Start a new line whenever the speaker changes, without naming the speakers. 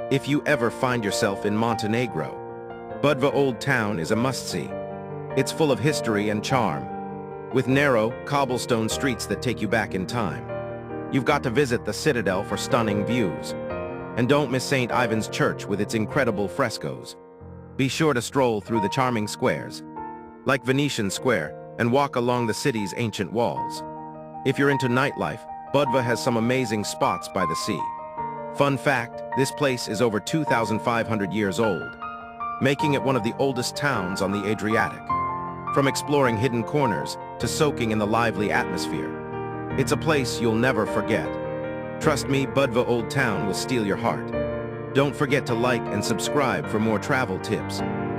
If you ever find yourself in Montenegro, Budva Old Town is a must-see. It's full of history and charm, with narrow, cobblestone streets that take you back in time. You've got to visit the citadel for stunning views. And don't miss St. Ivan's Church with its incredible frescoes. Be sure to stroll through the charming squares, like Venetian Square, and walk along the city's ancient walls. If you're into nightlife, Budva has some amazing spots by the sea. Fun fact, this place is over 2,500 years old, making it one of the oldest towns on the Adriatic. From exploring hidden corners to soaking in the lively atmosphere, it's a place you'll never forget. Trust me, Budva Old Town will steal your heart. Don't forget to like and subscribe for more travel tips.